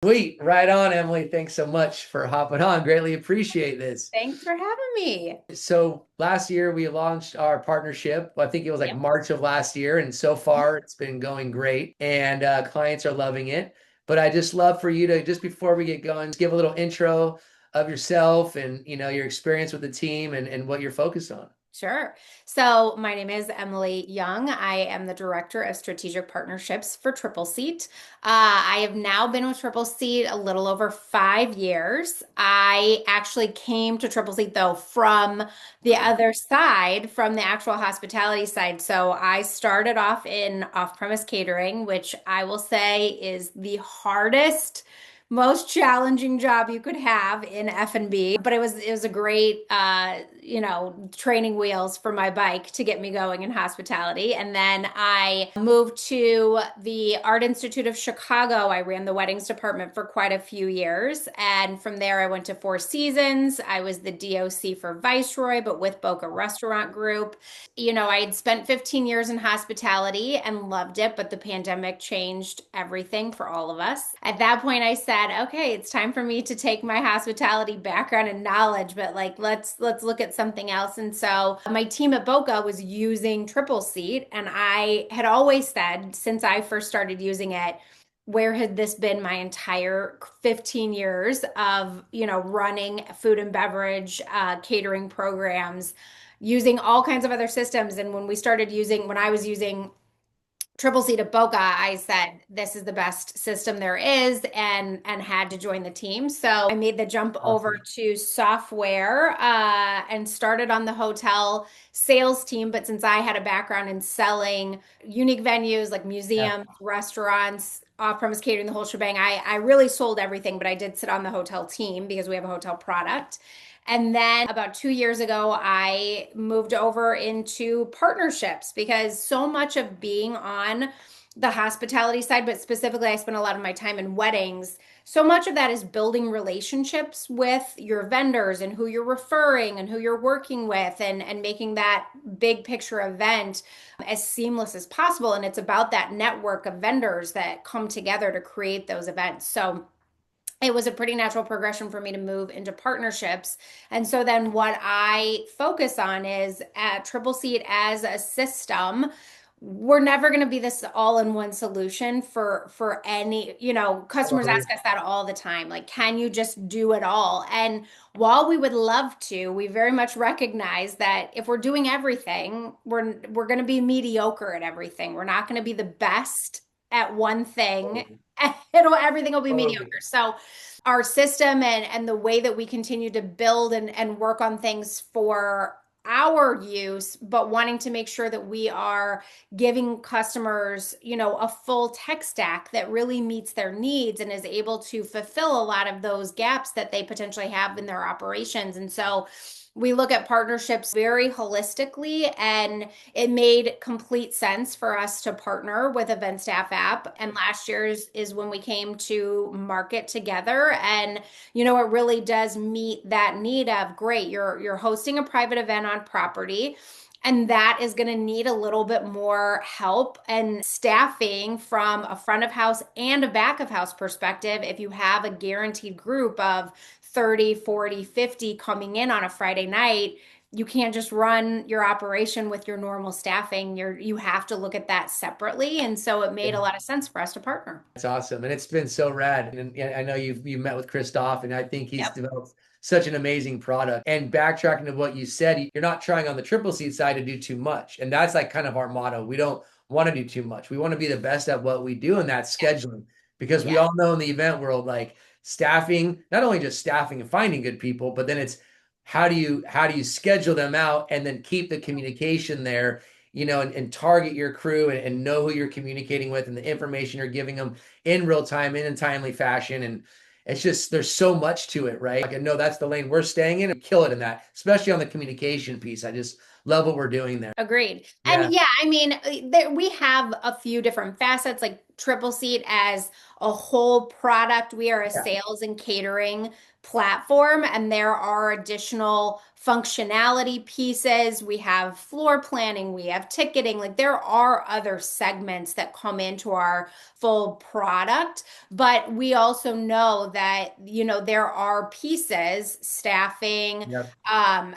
Sweet. Right on, Emily. Thanks so much for hopping on. Greatly appreciate this. Thanks for having me. So last year we launched our partnership. I think it was like Yep. March of last year, and so far it's been going great, and clients are loving it. But I just love for you to just before we get going, give a little intro of yourself and your experience with the team and what you're focused on. Sure. So my name is Emily Young. I am the Director of Strategic Partnerships for Tripleseat. I have now been with Tripleseat a little over 5 years. I actually came to Tripleseat though from the other side, from the actual hospitality side. So I started off in off-premise catering, which I will say is the hardest, most challenging job you could have in F&B, but it was a great training wheels for my bike to get me going in hospitality. And then I moved to the Art Institute of Chicago. I ran the weddings department for quite a few years, and from there I went to Four Seasons. I was the DOC for Viceroy, but with Boca Restaurant Group. I had spent 15 years in hospitality and loved it, but the pandemic changed everything for all of us. At that point, I said, okay, it's time for me to take my hospitality background and knowledge, but like let's look at something else. And so my team at Boca was using Tripleseat, and I had always said since I first started using it, where had this been my entire 15 years of, running food and beverage, catering programs, using all kinds of other systems. And when I was using Tripleseat at Boca, I said, this is the best system there is, and had to join the team. So I made the jump over Awesome. to software, and started on the hotel sales team. But since I had a background in selling unique venues like Yeah. museums, restaurants, off-premise catering, the whole shebang, I really sold everything, but I did sit on the hotel team because we have a hotel product. And then about 2 years ago, I moved over into partnerships because so much of being on the hospitality side, but specifically, I spent a lot of my time in weddings. So much of that is building relationships with your vendors and who you're referring and who you're working with, and making that big picture event as seamless as possible. And it's about that network of vendors that come together to create those events. So it was a pretty natural progression for me to move into partnerships. And so then what I focus on is at Tripleseat as a system. We're never going to be this all-in-one solution for any, customers Totally. ask us that all the time. Like, can you just do it all? And while we would love to, we very much recognize that if we're doing everything, we're going to be mediocre at everything. We're not going to be the best at one thing. Totally. Everything will be Totally. mediocre. So our system and the way that we continue to build and work on things for our use, but wanting to make sure that we are giving customers, a full tech stack that really meets their needs and is able to fulfill a lot of those gaps that they potentially have in their operations. And so we look at partnerships very holistically, and it made complete sense for us to partner with Event Staff App. And last year's is when we came to market together. And it really does meet that need of, great, you're hosting a private event on property. And that is going to need a little bit more help and staffing from a front of house and a back of house perspective. If you have a guaranteed group of 30, 40, 50 coming in on a Friday night, you can't just run your operation with your normal staffing. You have to look at that separately. And so it made a lot of sense for us to partner. That's awesome. And it's been so rad. And yeah, I know you met with Christoph, and I think he's Yep. developed such an amazing product. And backtracking to what you said, you're not trying on the triple seat side to do too much. And that's like kind of our motto. We don't want to do too much. We want to be the best at what we do, and that's scheduling. Because we Yeah. all know in the event world, like staffing, not only just staffing and finding good people, but then it's how do you schedule them out and then keep the communication there, and target your crew and know who you're communicating with and the information you're giving them in real time in a timely fashion. And it's just there's so much to it, right? Like I know that's the lane we're staying in and kill it in that, especially on the communication piece. I just love what we're doing there. Agreed. Yeah. And yeah, I mean, we have a few different facets, like Tripleseat as a whole product. We are a Yeah. sales and catering platform, and there are additional functionality pieces. We have floor planning, we have ticketing. Like there are other segments that come into our full product, but we also know that, there are pieces, staffing, Yep.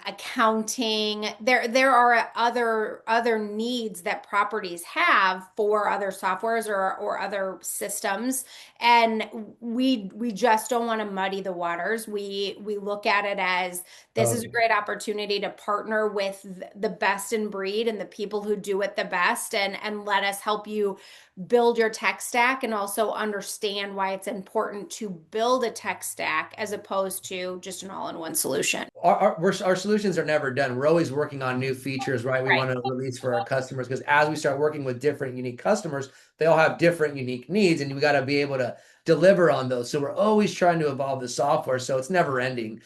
accounting. There are other needs that properties have for other softwares or other systems, and we just don't want to muddy the waters. We look at it as this is a Totally. great opportunity to partner with the best in breed and the people who do it the best, and let us help you build your tech stack and also understand why it's important to build a tech stack as opposed to just an all-in-one solution. Our solutions are never done. We're always working on new features, right? We Right. want to release for our customers because as we start working with different unique customers, they all have different unique needs, and we got to be able to deliver on those. So we're always trying to evolve the software, so it's never ending.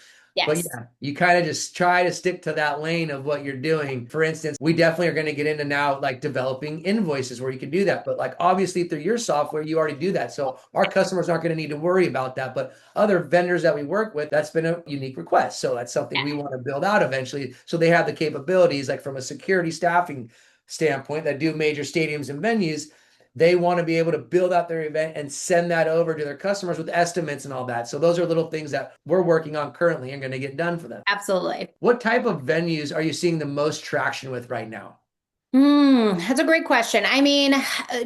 But Yes. yeah, you kind of just try to stick to that lane of what you're doing. For instance, we definitely are going to get into now like developing invoices where you can do that. But like obviously through your software, you already do that. So our customers aren't going to need to worry about that. But other vendors that we work with, that's been a unique request. So that's something we want to build out eventually. So they have the capabilities, like from a security staffing standpoint, that do major stadiums and venues. They want to be able to build out their event and send that over to their customers with estimates and all that. So those are little things that we're working on currently and going to get done for them. Absolutely. What type of venues are you seeing the most traction with right now? That's a great question. I mean,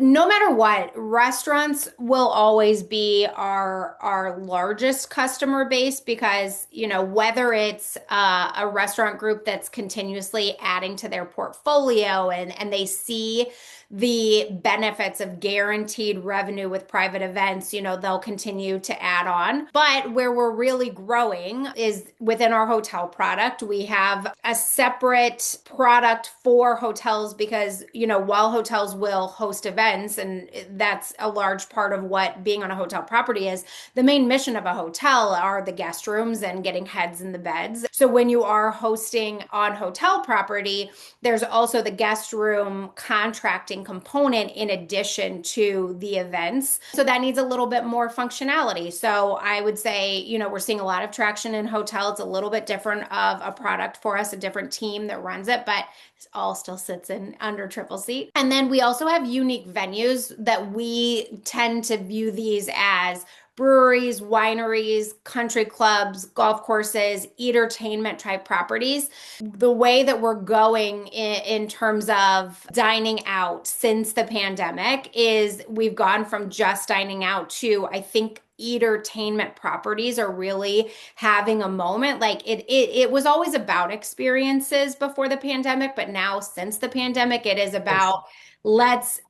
no matter what, restaurants will always be our largest customer base because, whether it's a restaurant group that's continuously adding to their portfolio and they see the benefits of guaranteed revenue with private events, they'll continue to add on. But where we're really growing is within our hotel product. We have a separate product for hotels because, while hotels will host events, and that's a large part of what being on a hotel property is, the main mission of a hotel are the guest rooms and getting heads in the beds. So when you are hosting on hotel property, there's also the guest room contracting component in addition to the events. So that needs a little bit more functionality. So I would say, we're seeing a lot of traction in hotels. It's a little bit different of a product for us, a different team that runs it, but it all still sits in under Tripleseat. And then we also have unique venues that we tend to view these as breweries, wineries, country clubs, golf courses, entertainment type properties. The way that we're going in terms of dining out since the pandemic is we've gone from just dining out to, I think, entertainment properties are really having a moment. Like it was always about experiences before the pandemic, but now since the pandemic, it is about let's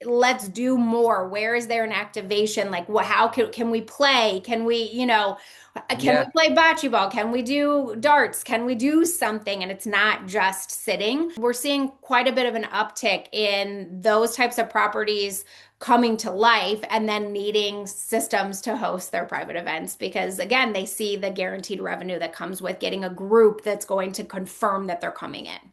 do more. Where is there an activation? Like what, how can we play? Can we Yeah. play bocce ball? Can we do darts? Can we do something? And it's not just sitting. We're seeing quite a bit of an uptick in those types of properties coming to life and then needing systems to host their private events because again, they see the guaranteed revenue that comes with getting a group that's going to confirm that they're coming in.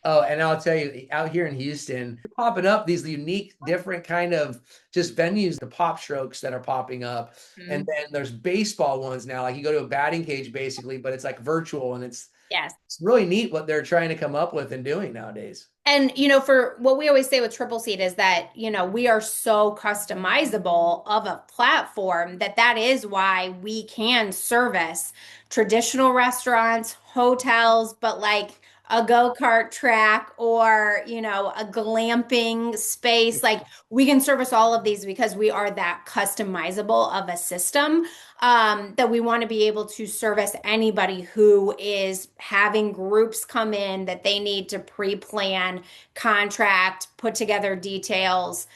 Oh, and I'll tell you, out here in Houston, popping up these unique, different kind of just venues, the pop strokes that are popping up. And Mhm. then there's baseball ones now. Like you go to a batting cage basically, but it's like virtual and Yes. it's really neat what they're trying to come up with and doing nowadays. And, for what we always say with Tripleseat is that, we are so customizable of a platform that is why we can service traditional restaurants, hotels, but like a go-kart track or, a glamping space. Like we can service all of these because we are that customizable of a system that we want to be able to service anybody who is having groups come in that they need to pre-plan, contract, put together details.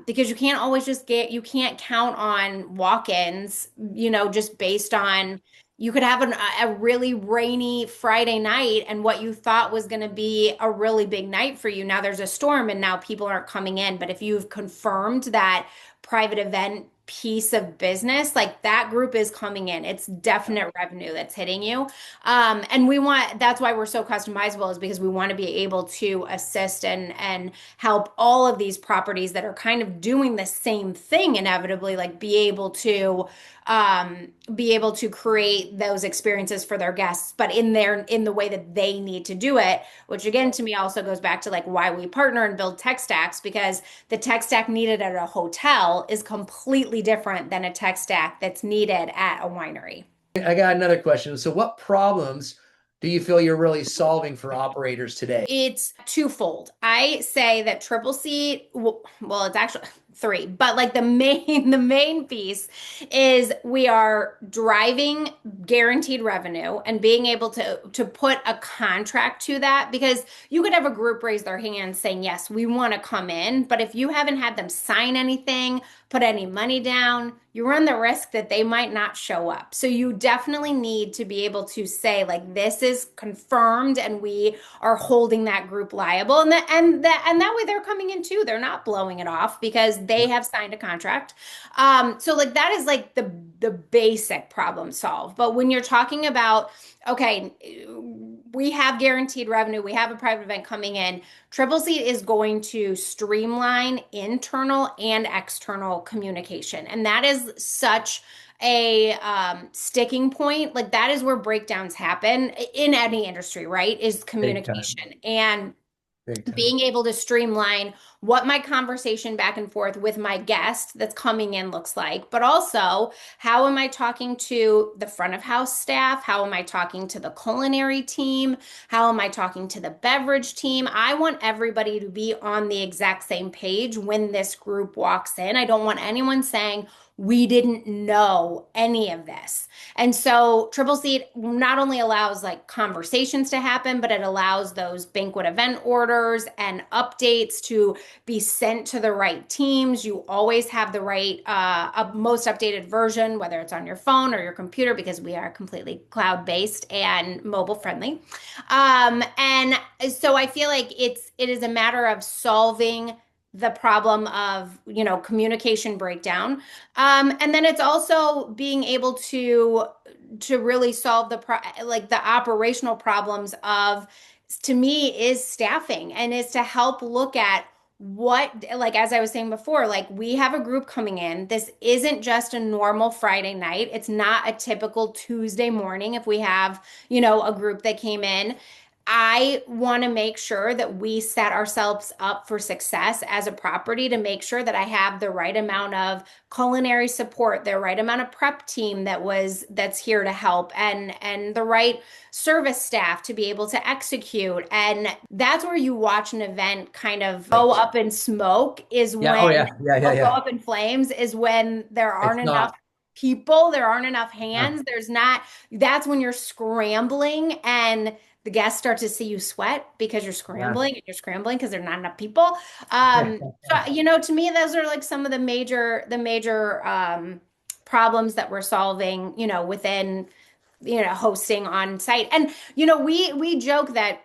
Because you can't always you can't count on walk-ins, just based on you could have a really rainy Friday night and what you thought was going to be a really big night for you. Now there's a storm and now people aren't coming in. But if you've confirmed that private event piece of business, like that group is coming in. It's definite revenue that's hitting you. And that's why we're so customizable is because we want to be able to assist and help all of these properties that are kind of doing the same thing inevitably, like be able to create those experiences for their guests, but in the way that they need to do it, which again to me also goes back to like why we partner and build tech stacks, because the tech stack needed at a hotel is completely different than a tech stack that's needed at a winery. I got another question. So what problems do you feel you're really solving for operators today? It's twofold. I say that Tripleseat, well, it's actually three, but like the main piece is we are driving guaranteed revenue and being able to put a contract to that, because you could have a group raise their hand saying, yes, we want to come in, but if you haven't had them sign anything, put any money down, you run the risk that they might not show up. So you definitely need to be able to say like this is confirmed and we are holding that group liable, and that way they're coming in too. They're not blowing it off because they have signed a contract. So like that is like the basic problem solved. But when you're talking about, okay, we have guaranteed revenue, we have a private event coming in, Tripleseat is going to streamline internal and external communication. And that is such a sticking point. Like that is where breakdowns happen in any industry, right? Is Big time. communication. And Big time. being able to streamline what my conversation back and forth with my guest that's coming in looks like, but also how am I talking to the front of house staff? How am I talking to the culinary team? How am I talking to the beverage team? I want everybody to be on the exact same page when this group walks in. I don't want anyone saying, we didn't know any of this. And so Tripleseat not only allows like conversations to happen, but it allows those banquet event orders and updates to be sent to the right teams. You always have the right, most updated version, whether it's on your phone or your computer, because we are completely cloud-based and mobile friendly. And so I feel like it is a matter of solving the problem of, communication breakdown. And then it's also being able to really solve like the operational problems of, to me, is staffing, and is to help look at what, like as I was saying before, like we have a group coming in. This isn't just a normal Friday night. It's not a typical Tuesday morning if we have, a group that came in. I want to make sure that we set ourselves up for success as a property, to make sure that I have the right amount of culinary support, the right amount of prep team that's here to help, and the right service staff to be able to execute. And that's where you watch an event kind of go up in smoke, is Yeah. Oh, when, yeah. Yeah. Yeah. or go Yeah. up in flames, is when there aren't It's enough not. people, there aren't enough Yeah. hands, that's when you're scrambling, and the guests start to see you sweat because you're Yeah. scrambling, and you're scrambling because there's not enough people. So to me, those are like some of the major problems that we're solving, within, hosting on site. And we joke that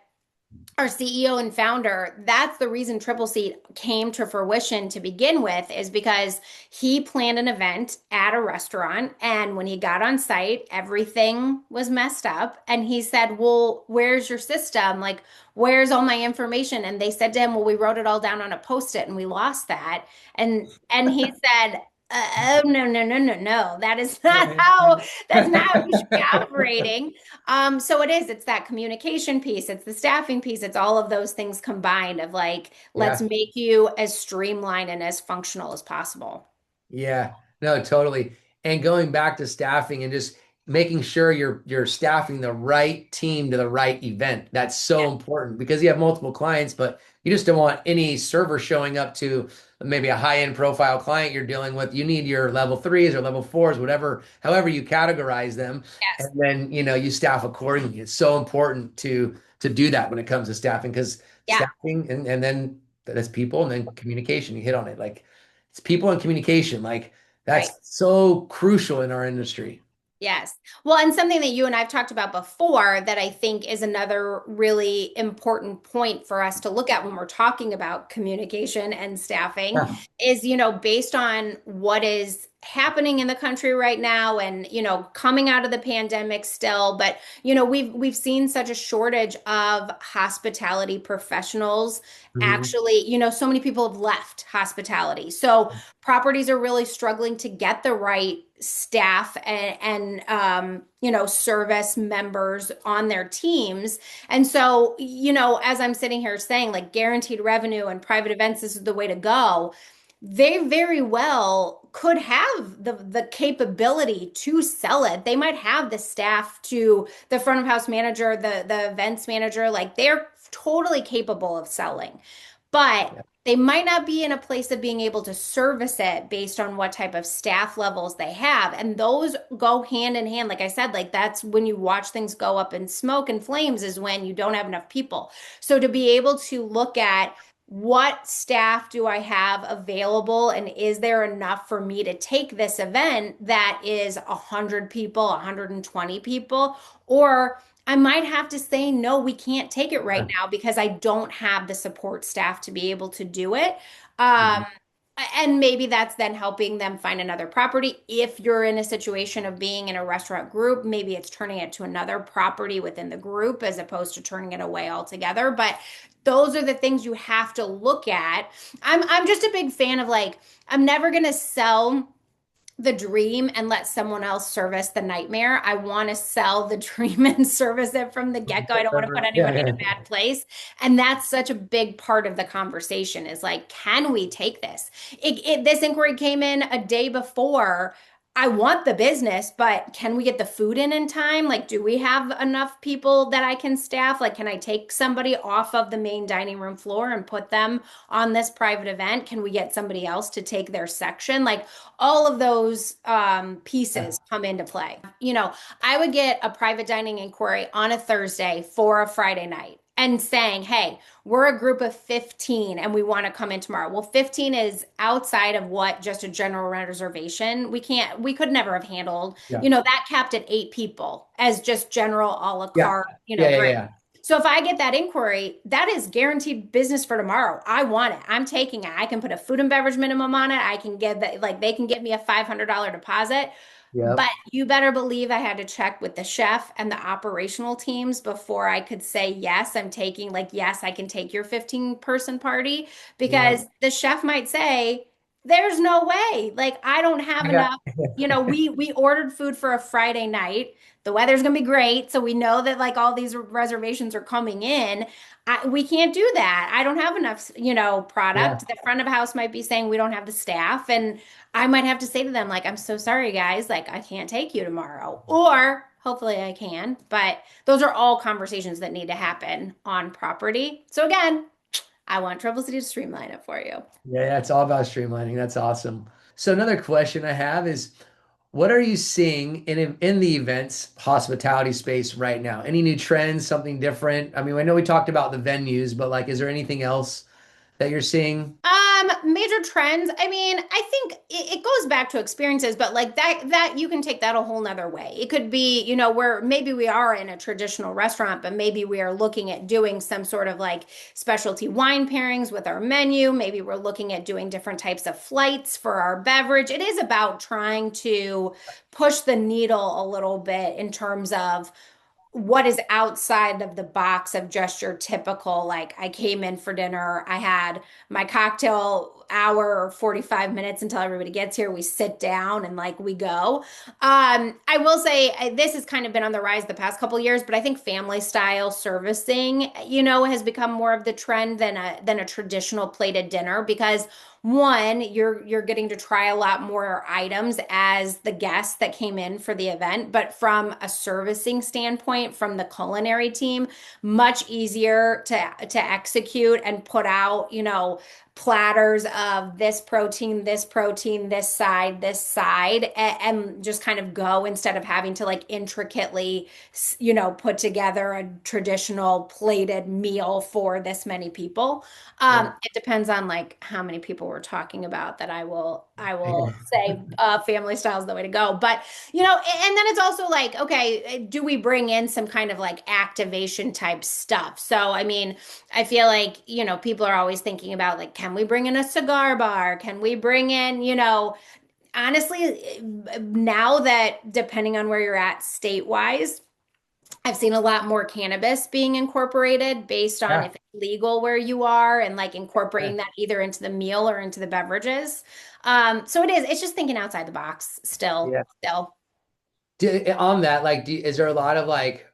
our CEO and founder, that's the reason Tripleseat came to fruition to begin with, is because he planned an event at a restaurant. And when he got on site, everything was messed up. And he said, well, where's your system? Like, where's all my information? And they said to him, well, we wrote it all down on a post-it and we lost that. And he said, oh, no, no, no, no, no. That's not how you should be operating. So it's that communication piece, it's the staffing piece, it's all of those things combined of like, let's Yeah. make you as streamlined and as functional as possible. Yeah, no, totally. And going back to staffing and just making sure you're staffing the right team to the right event. That's Yeah. so important because you have multiple clients, but you just don't want any server showing up to maybe a high-end profile client you're dealing with. You need your level threes or level fours, whatever, however you categorize them. And Yes. then, you staff accordingly. It's so important to do that when it comes to staffing, because Yeah. staffing and then that's people, and then communication. You hit on it. Like, it's people and communication. Like, Right. that's so crucial in our industry. Yes. Well, and something that you and I've talked about before that I think is another really important point for us to look at when we're talking about communication and staffing Yeah. is, based on what is happening in the country right now and coming out of the pandemic still, but we've seen such a shortage of hospitality professionals. Mhm. Actually, so many people have left hospitality, so properties are really struggling to get the right staff and service members on their teams. And so as I'm sitting here saying, like, guaranteed revenue and private events, this is the way to go. They very well could have the capability to sell it. They might have the staff, to the front of house manager, the events manager, like, they're totally capable of selling. But Yeah. they might not be in a place of being able to service it based on what type of staff levels they have. And those go hand in hand. Like I said, like, that's when you watch things go up in smoke and flames, is when you don't have enough people. So to be able to look at, what staff do I have available, and is there enough for me to take this event that is 100 people, 120 people, or I might have to say, no, we can't take it right now because I don't have the support staff to be able to do it. Um, Mhm. and maybe that's then helping them find another property. If you're in a situation of being in a restaurant group, maybe it's turning it to another property within the group as opposed to turning it away altogether. But those are the things you have to look at. I'm just a big fan of, like, I'm never gonna sell the dream and let someone else service the nightmare. I want to sell the dream and service it from the get-go. I don't want to put Yeah, anybody in a yeah, bad place. And that's such a big part of the conversation, is like, can we take this? This inquiry came in a day before. I want the business, but can we get the food in time? Like, do we have enough people that I can staff? Like, can I take somebody off of the main dining room floor and put them on this private event? Can we get somebody else to take their section? Like, all of those yeah. pieces come into play. I would get a private dining inquiry on a Thursday for a Friday night and saying, hey, we're a group of 15 and we want to come in tomorrow. Well, 15 is outside of what just a general reservation. We could never have handled, Yeah. that capped at 8 people as just general a la Yeah. carte, Yeah. Yeah. drink. Yeah. So if I get that inquiry, that is guaranteed business for tomorrow. I want it. I'm taking it. I can put a food and beverage minimum on it. I can give that, like, they can give me a $500 deposit. But Yep. you better believe I had to check with the chef and the operational teams before I could say, yes, I'm taking, like, yes, I can take your 15-person party, Yep. because the chef might say, there's no way. Like, I don't have I got. enough. We ordered food for a Friday night. The weather's gonna be great, so we know that, like, all these reservations are coming in. We can't do that. I don't have enough, Yeah. product. The front of house might be saying we don't have the staff, and I might have to say to them, like, I'm so sorry, guys, like, I can't take you tomorrow. Or hopefully I can. But those are all conversations that need to happen on property. So again, I want Tripleseat to streamline it for you. Yeah, yeah, it's all about streamlining. That's awesome. So another question I have is, what are you seeing in the events hospitality space right now? Any new trends, something different? I mean, I know we talked about the venues, but like, is there anything else that you're seeing? Major trends. I mean, I think it goes back to experiences, but like that you can take that a whole nother way. It could be, where maybe we are in a traditional restaurant, but maybe we are looking at doing some sort of like specialty wine pairings with our menu. Maybe we're looking at doing different types of flights for our beverage. It is about trying to push the needle a little bit in terms of what is outside of the box of just your typical, like, I came in for dinner, I had my cocktail hour or 45 minutes until everybody gets here, we sit down and, like, we go. I will say, this has kind of been on the rise the past couple years, but I think family style servicing, has become more of the trend than a traditional plated dinner, because one, you're getting to try a lot more items as the guests that came in for the event, but from a servicing standpoint, from the culinary team, much easier to execute and put out, platters of this protein, this protein, this side, and just kind of go, instead of having to, like, intricately, put together a traditional plated meal for this many people. Yeah. It depends on, like, how many people we're talking about, that I will say family style is the way to go. But and then it's also like, okay, do we bring in some kind of like activation type stuff? So I mean, I feel like, people are always thinking about, like, can we bring in a cigar bar? Can we bring in, Honestly, now that depending on where you're at state-wise, I've seen a lot more cannabis being incorporated based on Yeah. if it's legal where you are and like Yeah. incorporating that either into the meal or into the beverages. So it's just thinking outside the box still, Yeah. still. On that, like, is there a lot of like,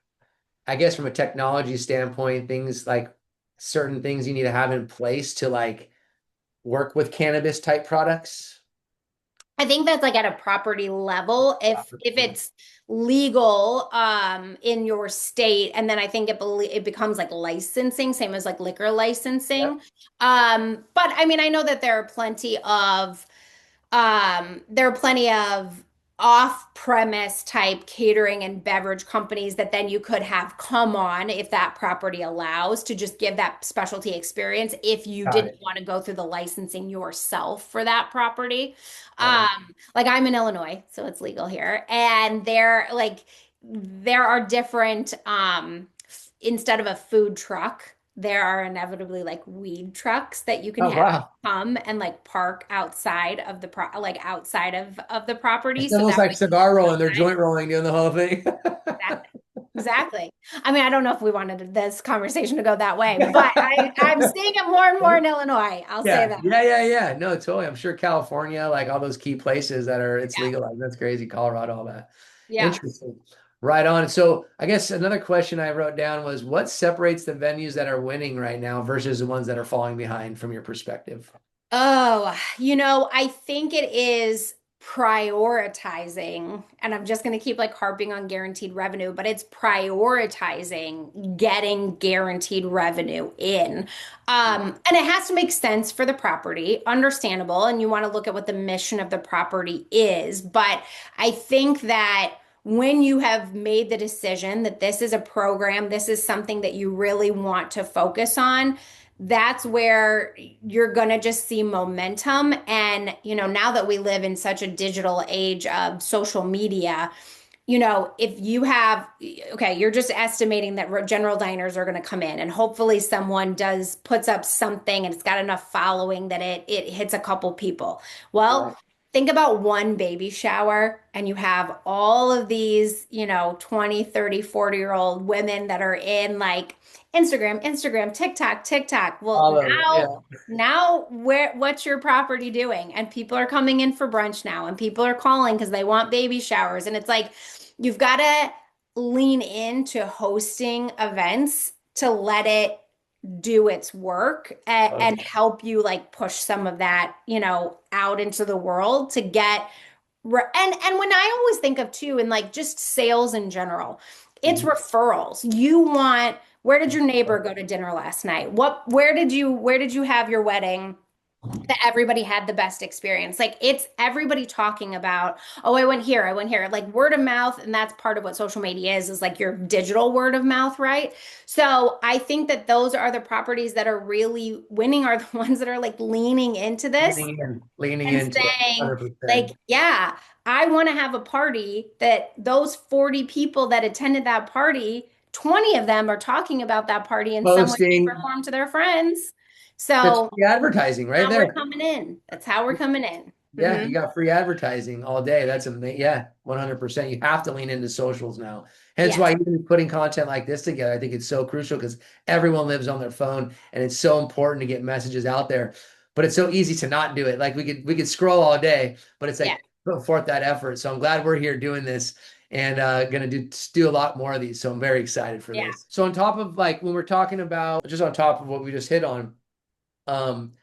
I guess from a technology standpoint, things like certain things you need to have in place to like work with cannabis type products? I think that's like at a property level if Yeah. it's legal in your state and then I think it becomes like licensing same as like liquor Yep. licensing. But I mean I know that there are plenty of off-premise type catering and beverage companies that then you could have come on if that property allows to just give that specialty experience if you Got didn't it. want to go through the licensing yourself for that property. Got it. Like I'm in Illinois, so it's legal here, and there are different instead of a food truck, there are inevitably like weed trucks that you can Oh, have wow. come and like park outside of the outside of the property It's so almost that like way you cigar can rolling, they're outside. joint rolling, doing the whole thing. Exactly. Exactly. I mean, I don't know if we wanted this conversation to go that way, but I'm seeing it more and more in Illinois. I'll say Yeah, that. yeah, yeah, yeah. No, totally. I'm sure California, like all those key places that are it's Yeah. legalized. That's crazy. Colorado, all that. Yeah. Interesting. Right on. So I guess another question I wrote down was what separates the venues that are winning right now versus the ones that are falling behind from your perspective? Oh, I think it is prioritizing, and I'm just going to keep like harping on guaranteed revenue, but it's prioritizing getting guaranteed revenue in. And it has to make sense for the property, understandable, and you want to look at what the mission of the property is. But I think that when you have made the decision that this is a program, this is something that you really want to focus on, that's where you're going to just see momentum. And, now that we live in such a digital age of social media, if you have, okay, you're just estimating that general diners are going to come in and hopefully someone puts up something and it's got enough following that it hits a couple people. Well, Right. think about one baby shower and you have all of these, 20, 30, 40-year-old women that are in like Instagram, TikTok, TikTok. Well, All of it. Yeah. now what's your property doing? And people are coming in for brunch now and people are calling because they want baby showers. And it's like you've got to lean into hosting events to let it do its work and Okay. help you like push some of that, out into the world to get and when I always think of too, and like just sales in general, it's Mhm. referrals. You want, where did your neighbor go to dinner last night? Where did you have your wedding? That everybody had the best experience. Like it's everybody talking about, oh, I went here, I went here. Like word of mouth, and that's part of what social media is like your digital word of mouth, right? So I think that those are the properties that are really winning are the ones that are like leaning into this Leaning and into it saying, 100%. like, yeah, I want to have a party that those 40 people that attended that party, 20 of them are talking about that party in some way, shape, or Posting, form to their friends. that's So free advertising right how we're there. coming in. That's how we're coming in. Yeah, Hmm. you got free advertising all day. That's amazing. Yeah, 100%. You have to lean into socials now. Hence why Yes. even putting content like this together, I think it's so crucial because everyone lives on their phone and it's so important to get messages out there. But it's so easy to not do it. Like we could scroll all day, but it's Yeah. like put forth that effort. So I'm glad we're here doing this and gonna do a lot more of these. So I'm very excited for Yeah. this. So on top of like when we're talking about just on top of what we just hit on, um,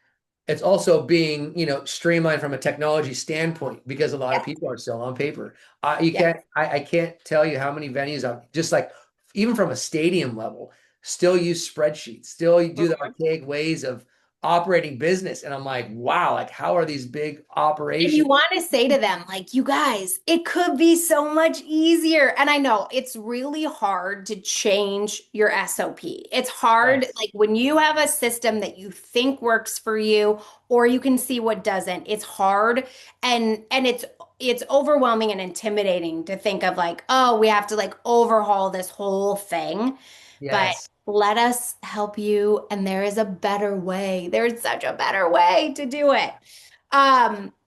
it's also being, streamlined from a technology standpoint because a lot of Yeah. people are still on paper. You Yeah. can't, I can't tell you how many venues I've just like, even from a stadium level, still use spreadsheets, still do the Mhm. archaic ways of operating business. And I'm like, wow, like how are these big And you operations? want to say to them, like, you guys, it could be so much easier. And I know it's really hard to change your SOP. It's hard, Yes. like when you have a system that you think works for you, or you can see what doesn't. It's hard and it's overwhelming and intimidating to think of like, oh, we have to like overhaul this whole thing. But Yes. let us help you. And there is a better way. There is such a better way to do it.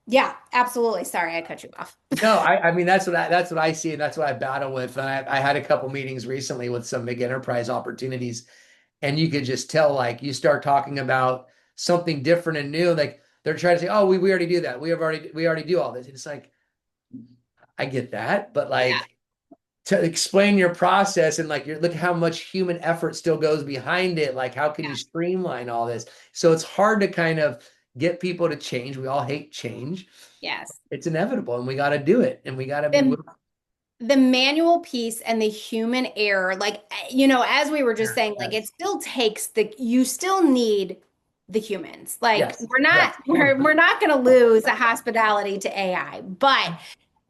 Yeah, absolutely. Sorry, I cut you off. No, I mean that's what I see, and that's what I battle with. And I had a couple meetings recently with some big enterprise opportunities, and you could just tell, like, you start talking about something different and new, like they're trying to say, oh, we already do that. We already do all this. And it's like, I get that, but Yeah. like, to explain your process, and like, look how much human effort still goes behind it. Like, how can you streamline all this? So it's hard to kind of get people to change. We all hate change. Yes. It's inevitable, and we got to do it, and we got to be The willing. the manual piece and the human error, like, as we were just saying, like it Yes. still takes you still need the humans. Like Yes. we're not Yes. we're not going to lose a hospitality to AI, but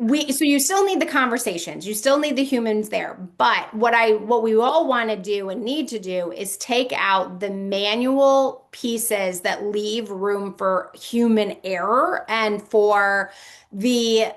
so you still need the conversations, you still need the humans there. But what we all want to do and need to do is take out the manual pieces that leave room for human error and the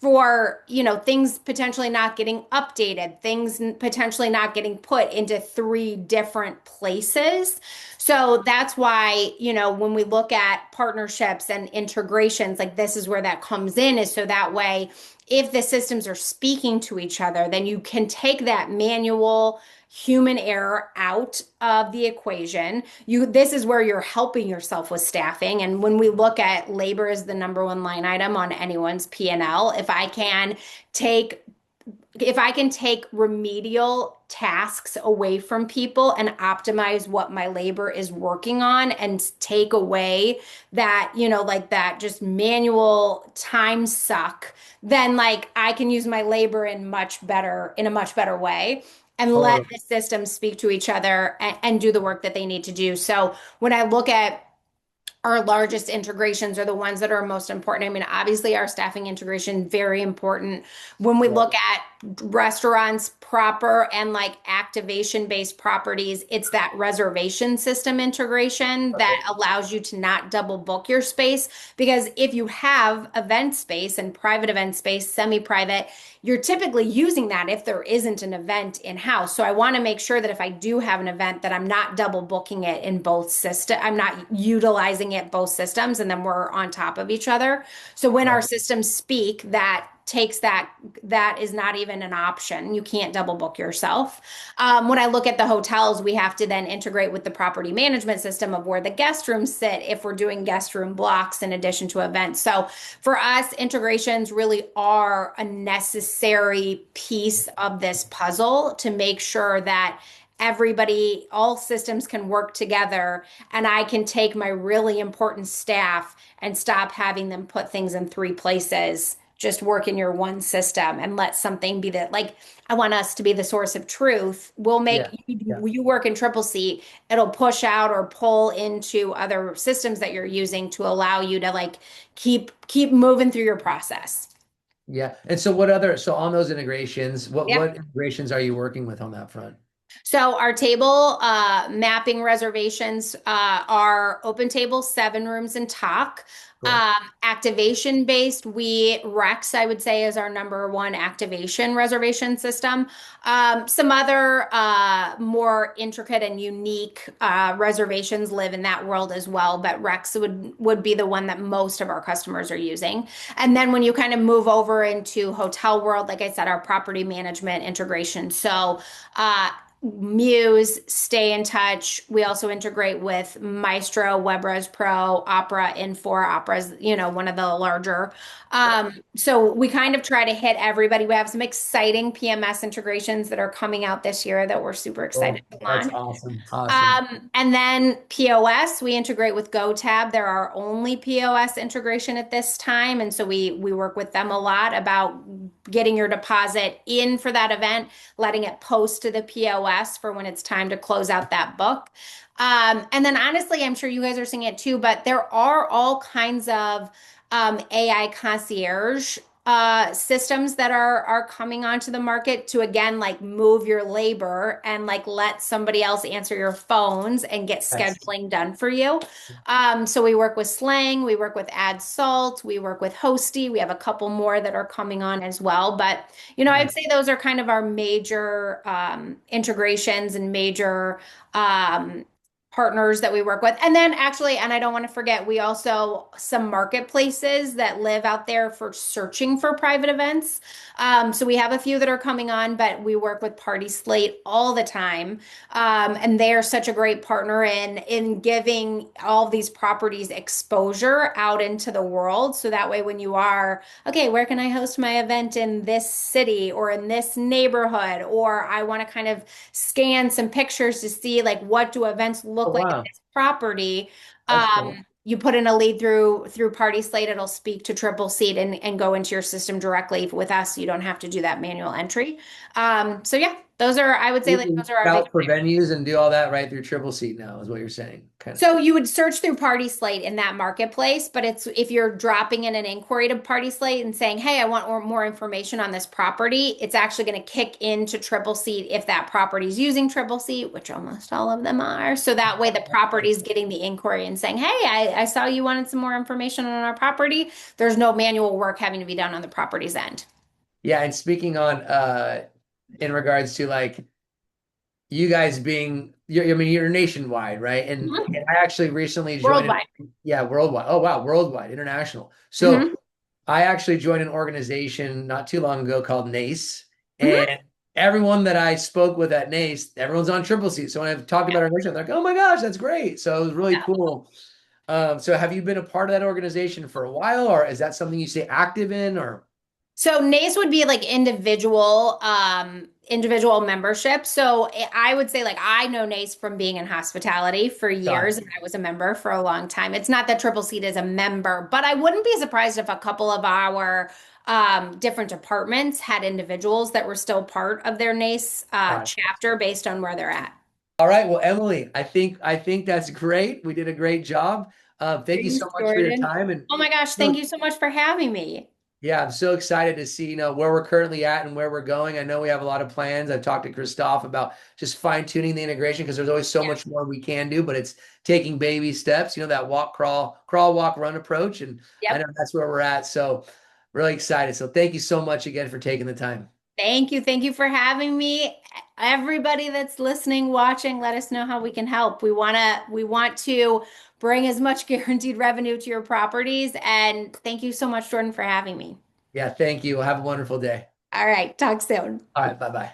for things potentially not getting updated, things potentially not getting put into three different places. So that's why, when we look at partnerships and integrations, like this is where that comes in, is so that way, if the systems are speaking to each other, then you can take that manual human error out of the equation. This is where you're helping yourself with staffing. And when we look at labor as the number one line item on anyone's P&L, take if I can take remedial tasks away from people and optimize what my labor is working on and take away that, like that just manual time suck, then like I can use my labor in a much better way and let Totally. the systems speak to each other and do the work that they need to do. So when I look at our largest integrations are the ones that are most important. I mean, obviously, our staffing integration very important. When we Yeah. look at restaurants proper and like activation based properties, it's that reservation system integration that Perfect. allows you to not double book your space. Because if you have event space and private event space, semi-private, you're typically using that if there isn't an event in house. So I want to make sure that if I do have an event that I'm not double booking it in both systems, I'm not utilizing it both systems and then we're on top of each other. So when Yeah. our systems speak, that is not even an option. You can't double book yourself. When I look at the hotels, we have to then integrate with the property management system of where the guest rooms sit if we're doing guest room blocks in addition to events. So for us, integrations really are a necessary piece of this puzzle to make sure that all systems can work together and I can take my really important staff and stop having them put things in three places. Just work in your one system and let something be that, like, I want us to be the source of truth. We'll make Yeah. Yeah. you work in Tripleseat, it'll push out or pull into other systems that you're using to allow you to like keep moving through your process. Yeah. And so what other, so on those integrations, Yeah. what integrations are you working with on that front? So our table mapping reservations are open table, 7 rooms in talk. Cool. Activation based, Rex, I would say, is our number one activation reservation system. Some other more intricate and unique reservations live in that world as well, but Rex would be the one that most of our customers are using. And then when you kind of move over into hotel world, like I said, our property management integration. So Muse, Stay in Touch. We also integrate with Maestro, WebRes Pro, Opera Infor. Opera's, one of the larger. So we kind of try to hit everybody. We have some exciting PMS integrations that are coming out this year that we're super excited Cool. to That's launch. awesome. Awesome. And then POS, we integrate with GoTab. They're our only POS integration at this time. And so we work with them a lot about getting your deposit in for that event, letting it post to the POS for when it's time to close out that book. And then honestly, I'm sure you guys are seeing it too, but there are all kinds of AI concierge systems that are coming onto the market to again like move your labor and like let somebody else answer your phones and get Yes. scheduling done for you. So we work with Slang, we work with AdSalt, we work with Hosty. We have a couple more that are coming on as well. But I'd Nice. say those are kind of our major integrations and major um, partners that we work with. And then actually, and I don't want to forget, we also some marketplaces that live out there for searching for private events. So we have a few that are coming on, but we work with Party Slate all the time. And they are such a great partner in giving all of these properties exposure out into the world. So that way, when you are, okay, where can I host my event in this city or in this neighborhood? Or I want to kind of scan some pictures to see like what do events Oh, look like at wow. this property. That's cool. You put in a lead through Party Slate, it'll speak to Tripleseat and go into your system directly with us. You don't have to do that manual entry. So yeah, those are I would say You like can those are our big. scout for venues and do all that right through Triple Seat now, is what you're saying. Kind of. So you would search through Party Slate in that marketplace, but it's if you're dropping in an inquiry to Party Slate and saying, "Hey, I want more information on this property," it's actually going to kick into Triple Seat if that property is using Triple Seat, which almost all of them are. So that way, the property is getting the inquiry and saying, "Hey, I saw you wanted some more information on our property." There's no manual work having to be done on the property's end. Yeah, and speaking on in regards to like you guys being I mean you're nationwide, right? And Mhm. I actually recently joined Worldwide. yeah, worldwide. Oh wow, worldwide, international. So Hmm. I actually joined an organization not too long ago called NACE, Hmm. and everyone that I spoke with at NACE, everyone's on Triple C. So when I've talked about our nation, they're like, "Oh my gosh, that's great!" So it was really Yeah. cool. So have you been a part of that organization for a while, or is that something you stay active in, or So NACE would be like individual membership. So I would say like I know NACE from being in hospitality for got years it? and I was a member for a long time. It's not that Triple Seat is a member, but I wouldn't be surprised if a couple of our different departments had individuals that were still part of their NACE Got it. chapter based on where they're at. All right. Well, Emily, I think that's great. We did a great job. Thank you so Thanks, much for your Jordan. time. And Oh my gosh, thank you so much for having me. yeah, I'm so excited to see, where we're currently at and where we're going. I know we have a lot of plans. I've talked to Christoph about just fine tuning the integration because there's always so Yeah. much more we can do, but it's taking baby steps, that walk, crawl, walk, run approach. And I know Yep. that's where we're at. So really excited. So thank you so much again for taking the time. Thank you. Thank you for having me. Everybody that's listening, watching, let us know how we can help. We want to bring as much guaranteed revenue to your properties. And thank you so much, Jordan, for having me. Yeah, thank you. Have a wonderful day. All right, talk soon. All right, bye-bye.